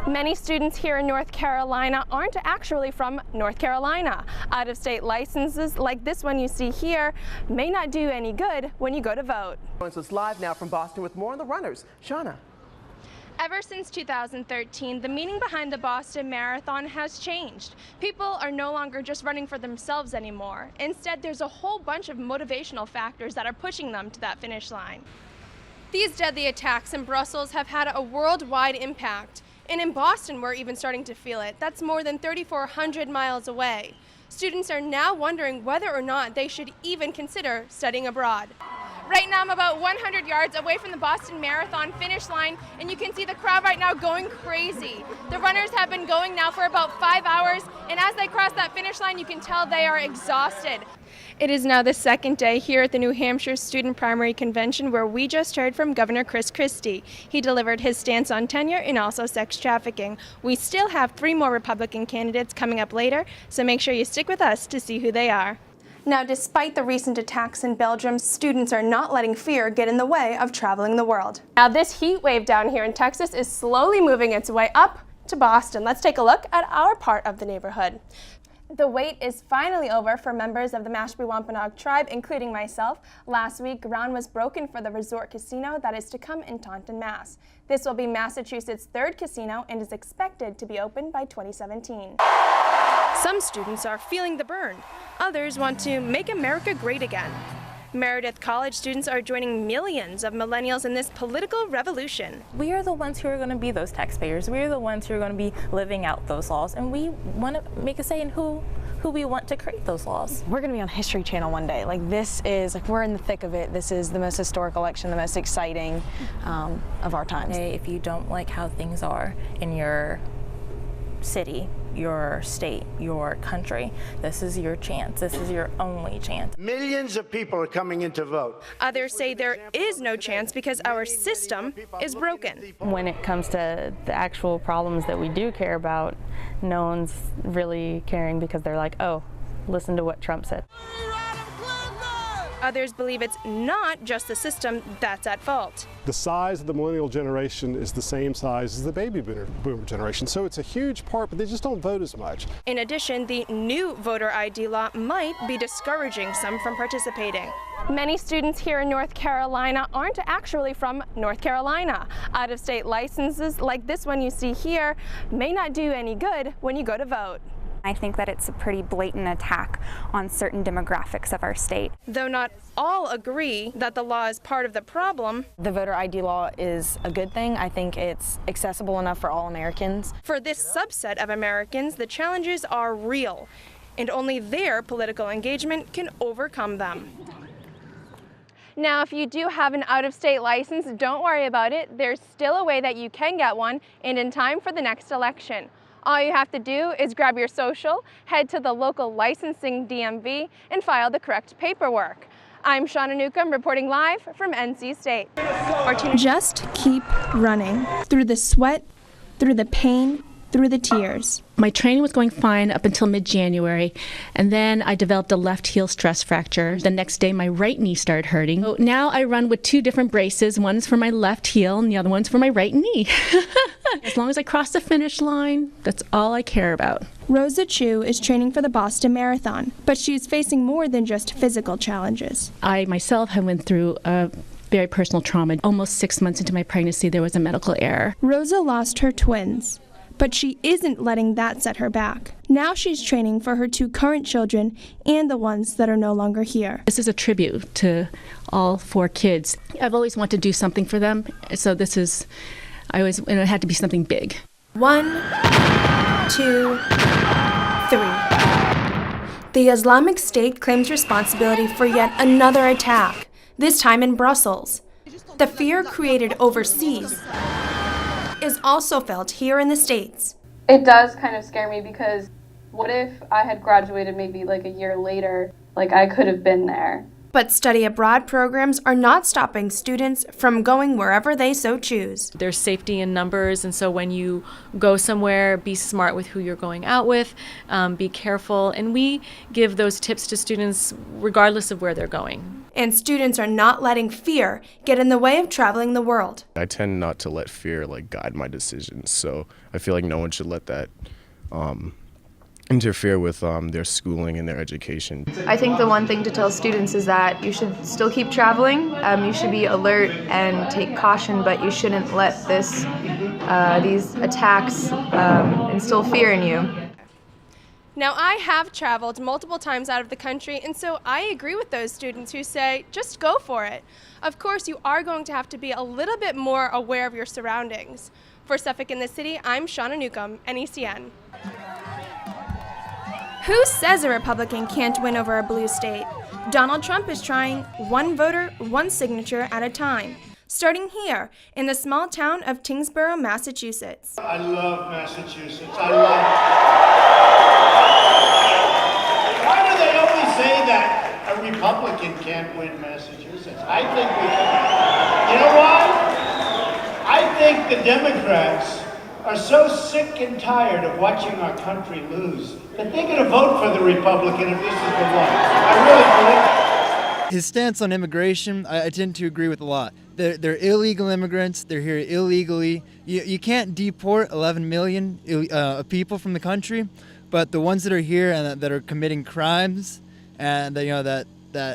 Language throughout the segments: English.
Many students here in North Carolina aren't actually from North Carolina. Out-of-state licenses like this one you see here may not do any good when you go to vote. Joins us live now from Boston with more on the runners. Shawna. Ever since 2013, the meaning behind the Boston Marathon has changed. People are no longer just running for themselves anymore. Instead, there's a whole bunch of motivational factors that are pushing them to that finish line. These deadly attacks in Brussels have had a worldwide impact. And in Boston, we're even starting to feel it. That's more than 3,400 miles away. Students are now wondering whether or not they should even consider studying abroad. Right now, I'm about 100 yards away from the Boston Marathon finish line, and you can see the crowd right now going crazy. The runners have been going now for about 5 hours, and as they cross that finish line, you can tell they are exhausted. It is now the second day here at the New Hampshire Student Primary Convention, where we just heard from Governor Chris Christie. He delivered his stance on tenure and also sex trafficking. We still have 3 more Republican candidates coming up later, so make sure you stick with us to see who they are. Now, despite the recent attacks in Belgium, students are not letting fear get in the way of traveling the world. Now, this heat wave down here in Texas is slowly moving its way up to Boston. Let's take a look at our part of the neighborhood. The wait is finally over for members of the Mashpee Wampanoag tribe, including myself. Last week, ground was broken for the resort casino that is to come in Taunton, Mass. This will be Massachusetts' 3rd casino and is expected to be open by 2017. Some students are feeling the burn. Others want to make America great again. Meredith College students are joining millions of millennials in this political revolution. We are the ones who are going to be those taxpayers. We are the ones who are going to be living out those laws, and we want to make a say in who we want to create those laws. We're going to be on History Channel one day. This is, we're in the thick of it. This is the most historic election, the most exciting of our times. Hey, if you don't like how things are in your city, your state, your country, this is your chance. This is your only chance. Millions of people are coming in to vote. Others say there is no chance because our system is broken. When it comes to the actual problems that we do care about, no one's really caring because they're like, oh, listen to what Trump said. Others believe it's not just the system that's at fault. The size of the millennial generation is the same size as the baby boomer generation, so it's a huge part, but they just don't vote as much. In addition, the new voter ID law might be discouraging some from participating. Many students here in North Carolina aren't actually from North Carolina. Out-of-state licenses like this one you see here may not do any good when you go to vote. I think that it's a pretty blatant attack on certain demographics of our state. Though not all agree that the law is part of the problem. The voter ID law is a good thing. I think it's accessible enough for all Americans. For this subset of Americans, the challenges are real, and only their political engagement can overcome them. Now, if you do have an out-of-state license, don't worry about it. There's still a way that you can get one, and in time for the next election. All you have to do is grab your social, head to the local licensing DMV, and file the correct paperwork. I'm Shawna Newcomb reporting live from NC State. Just keep running through the sweat, through the pain, through the tears. My training was going fine up until mid-January, and then I developed a left heel stress fracture. The next day, my right knee started hurting. So now I run with 2 different braces. One's for my left heel, and the other one's for my right knee. As long as I cross the finish line, that's all I care about. Rosa Chu is training for the Boston Marathon, but she's facing more than just physical challenges. I myself have went through a very personal trauma. Almost 6 months into my pregnancy, there was a medical error. Rosa lost her twins, but she isn't letting that set her back. Now she's training for her 2 current children and the ones that are no longer here. This is a tribute to all 4 kids. I've always wanted to do something for them, so it had to be something big. 1, 2, 3. The Islamic State claims responsibility for yet another attack, this time in Brussels. The fear created overseas is also felt here in the States. It does kind of scare me because what if I had graduated maybe like a year later, like I could have been there. But study abroad programs are not stopping students from going wherever they so choose. There's safety in numbers, and so when you go somewhere, be smart with who you're going out with, be careful, and we give those tips to students regardless of where they're going. And students are not letting fear get in the way of traveling the world. I tend not to let fear guide my decisions, so I feel like no one should let that interfere with their schooling and their education. I think the one thing to tell students is that you should still keep traveling. You should be alert and take caution, but you shouldn't let these attacks instill fear in you. Now, I have traveled multiple times out of the country, and so I agree with those students who say, just go for it. Of course, you are going to have to be a little bit more aware of your surroundings. For Suffolk in the City, I'm Shawna Newcomb, NECN. Who says a Republican can't win over a blue state? Donald Trump is trying one voter, one signature at a time, starting here in the small town of Tyngsboro, Massachusetts. I love Massachusetts. I love it. Why do they always say that a Republican can't win Massachusetts? I think we can. You know why? I think the Democrats are so sick and tired of watching our country lose that they're going to vote for the Republican if this is the one. I really believe. His stance on immigration, I tend to agree with a lot. They're illegal immigrants. They're here illegally. You can't deport 11 million people from the country, but the ones that are here and that are committing crimes and that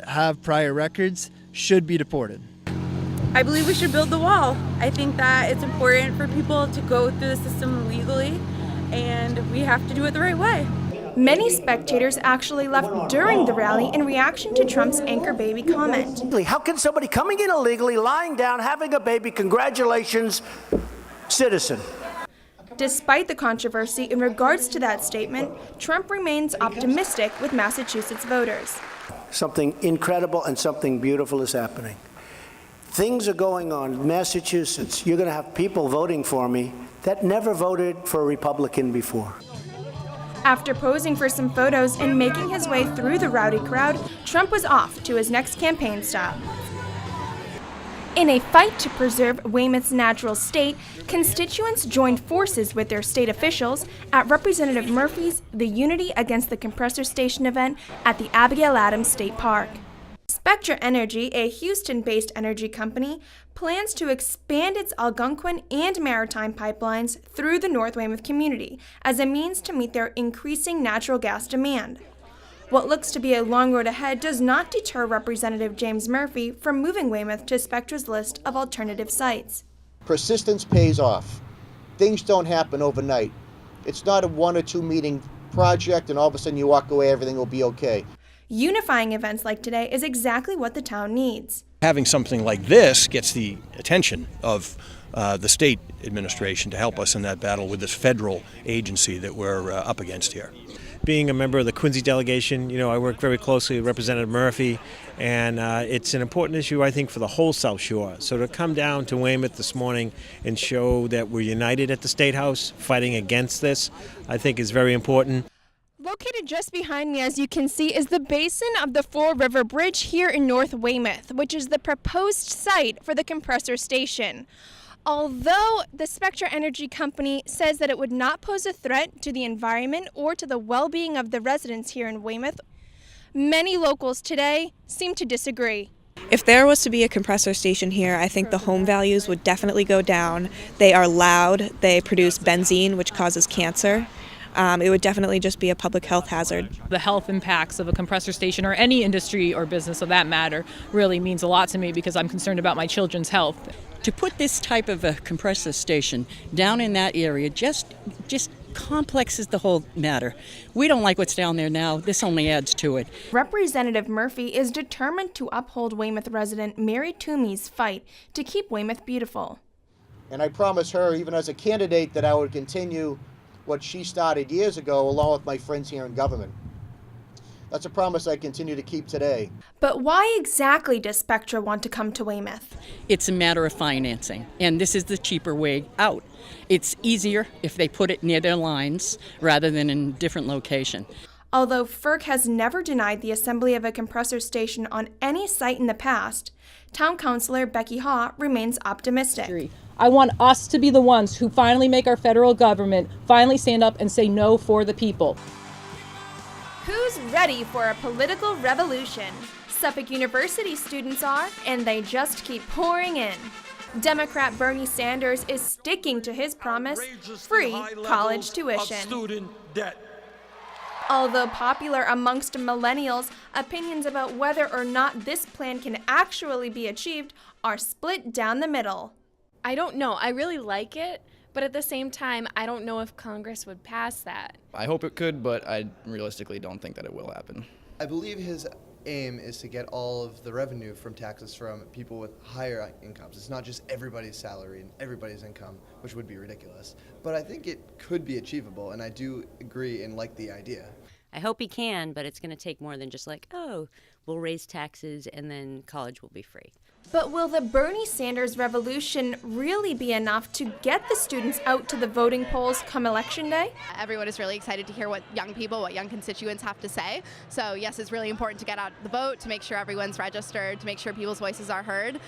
have prior records should be deported. I believe we should build the wall. I think that it's important for people to go through the system legally, and we have to do it the right way. Many spectators actually left during the rally in reaction to Trump's anchor baby comment. How can somebody coming in illegally, lying down, having a baby, congratulations, citizen? Despite the controversy in regards to that statement, Trump remains optimistic with Massachusetts voters. Something incredible and something beautiful is happening. Things are going on in Massachusetts. You're going to have people voting for me that never voted for a Republican before. After posing for some photos and making his way through the rowdy crowd, Trump was off to his next campaign stop. In a fight to preserve Weymouth's natural state, constituents joined forces with their state officials at Representative Murphy's The Unity Against the Compressor Station event at the Abigail Adams State Park. Spectra Energy, a Houston-based energy company, plans to expand its Algonquin and maritime pipelines through the North Weymouth community as a means to meet their increasing natural gas demand. What looks to be a long road ahead does not deter Representative James Murphy from moving Weymouth to Spectra's list of alternative sites. Persistence pays off. Things don't happen overnight. It's not a 1 or 2 meeting project and all of a sudden you walk away, everything will be okay. Unifying events like today is exactly what the town needs. Having something like this gets the attention of the state administration to help us in that battle with this federal agency that we're up against here. Being a member of the Quincy delegation, I work very closely with Representative Murphy, and it's an important issue, I think, for the whole South Shore. So to come down to Weymouth this morning and show that we're united at the State House fighting against this, I think is very important. Located just behind me, as you can see, is the basin of the Fall River Bridge here in North Weymouth, which is the proposed site for the compressor station. Although the Spectra Energy Company says that it would not pose a threat to the environment or to the well-being of the residents here in Weymouth, many locals today seem to disagree. If there was to be a compressor station here, I think the home values would definitely go down. They are loud, they produce benzene, which causes cancer. It would definitely just be a public health hazard. The health impacts of a compressor station, or any industry or business of that matter, really means a lot to me because I'm concerned about my children's health. To put this type of a compressor station down in that area just complexes the whole matter. We don't like what's down there now. This only adds to it. Representative Murphy is determined to uphold Weymouth resident Mary Toomey's fight to keep Weymouth beautiful. And I promise her, even as a candidate, that I would continue what she started years ago along with my friends here in government. That's a promise I continue to keep today. But why exactly does Spectra want to come to Weymouth? It's a matter of financing, and this is the cheaper way out. It's easier if they put it near their lines rather than in a different location. Although FERC has never denied the assembly of a compressor station on any site in the past, Town Councilor Becky Haw remains optimistic. I want us to be the ones who finally make our federal government finally stand up and say no for the people. Who's ready for a political revolution? Suffolk University students are, and they just keep pouring in. Democrat Bernie Sanders is sticking to his promise, free college tuition. Although popular amongst millennials, opinions about whether or not this plan can actually be achieved are split down the middle. I don't know. I really like it, but at the same time, I don't know if Congress would pass that. I hope it could, but I realistically don't think that it will happen. I believe his aim is to get all of the revenue from taxes from people with higher incomes. It's not just everybody's salary and everybody's income, which would be ridiculous. But I think it could be achievable, and I do agree and like the idea. I hope he can, but it's going to take more than just like, oh, we'll raise taxes and then college will be free. But will the Bernie Sanders revolution really be enough to get the students out to the voting polls come Election Day? Everyone is really excited to hear what young people, what young constituents have to say. So yes, it's really important to get out the vote, to make sure everyone's registered, to make sure people's voices are heard.